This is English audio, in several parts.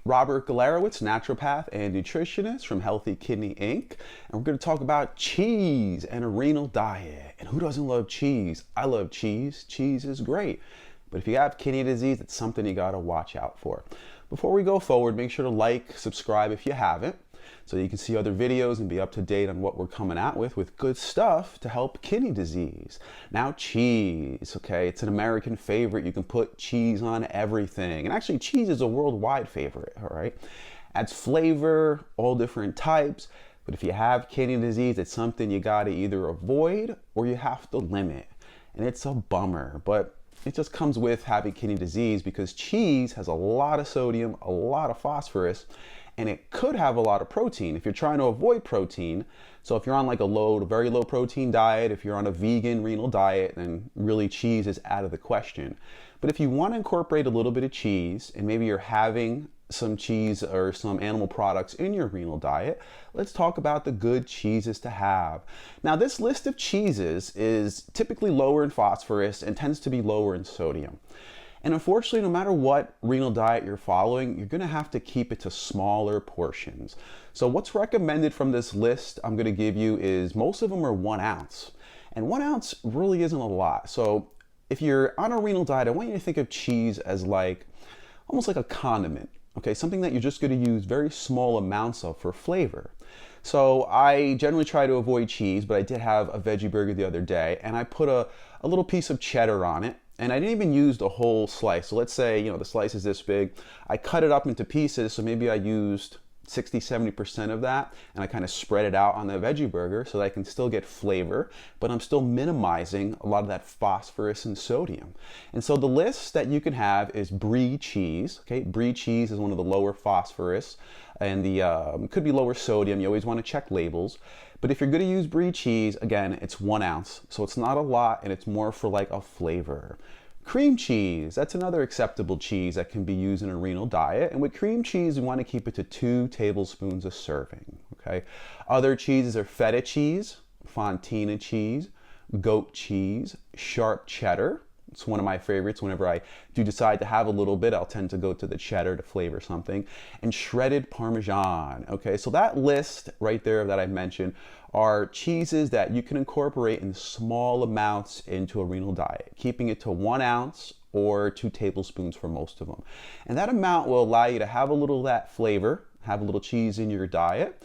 Robert Galarowitz, naturopath and nutritionist from Healthy Kidney Inc. And we're going to talk about cheese and a renal diet. And who doesn't love cheese? I love cheese. Cheese is great. But if you have kidney disease, it's something you got to watch out for. Before we go forward, make sure to like, subscribe if you haven't, so you can see other videos and be up to date on what we're coming out with good stuff to help kidney disease. Now, cheese, okay, it's an American favorite. You can put cheese on everything. And actually, cheese is a worldwide favorite, all right? Adds flavor, all different types. But if you have kidney disease, it's something you gotta either avoid or you have to limit. And it's a bummer, but it just comes with having kidney disease because cheese has a lot of sodium, a lot of phosphorus, and it could have a lot of protein if you're trying to avoid protein. So if you're on like a very low protein diet, if you're on a vegan renal diet, then really cheese is out of the question. But if you want to incorporate a little bit of cheese, and maybe you're having some cheese or some animal products in your renal diet, let's talk about the good cheeses to have. Now, this list of cheeses is typically lower in phosphorus and tends to be lower in sodium. And unfortunately, no matter what renal diet you're following, you're gonna have to keep it to smaller portions. So what's recommended from this list I'm gonna give you is most of them are 1 ounce. And 1 ounce really isn't a lot. So if you're on a renal diet, I want you to think of cheese as like, almost like a condiment. Okay, something that you're just gonna use very small amounts of for flavor. So I generally try to avoid cheese, but I did have a veggie burger the other day and I put a little piece of cheddar on it. And I didn't even use the whole slice. So let's say, the slice is this big. I cut it up into pieces, so maybe I used 60, 70% of that, and I kind of spread it out on the veggie burger so that I can still get flavor, but I'm still minimizing a lot of that phosphorus and sodium. And so the list that you can have is brie cheese. Okay, brie cheese is one of the lower phosphorus, and the could be lower sodium. You always want to check labels. But if you're going to use brie cheese, again, it's 1 ounce. So it's not a lot, and it's more for like a flavor. Cream cheese, that's another acceptable cheese that can be used in a renal diet. And with cream cheese, we want to keep it to 2 tablespoons a serving, okay? Other cheeses are feta cheese, fontina cheese, goat cheese, sharp cheddar. It's one of my favorites. Whenever I do decide to have a little bit, I'll tend to go to the cheddar to flavor something. And shredded Parmesan. Okay, so that list right there that I mentioned are cheeses that you can incorporate in small amounts into a renal diet, keeping it to 1 ounce or 2 tablespoons for most of them. And that amount will allow you to have a little of that flavor, have a little cheese in your diet.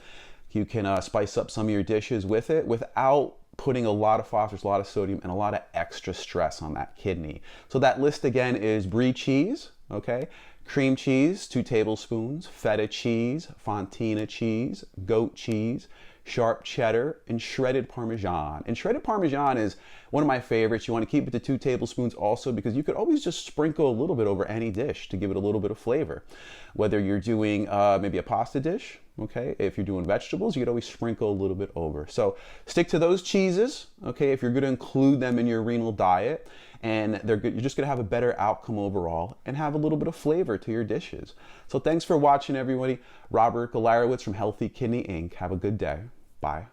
You can spice up some of your dishes with it without putting a lot of phosphorus, a lot of sodium, and a lot of extra stress on that kidney. So that list again is brie cheese, okay? Cream cheese, 2 tablespoons, feta cheese, fontina cheese, goat cheese, sharp cheddar, and shredded Parmesan. And shredded Parmesan is one of my favorites. You want to keep it to 2 tablespoons also because you could always just sprinkle a little bit over any dish to give it a little bit of flavor. Whether you're doing maybe a pasta dish, okay? If you're doing vegetables, you could always sprinkle a little bit over. So stick to those cheeses, okay? If you're going to include them in your renal diet, and they're good, you're just going to have a better outcome overall and have a little bit of flavor to your dishes. So thanks for watching, everybody. Robert Galarowitz from Healthy Kidney Inc. Have a good day. Bye.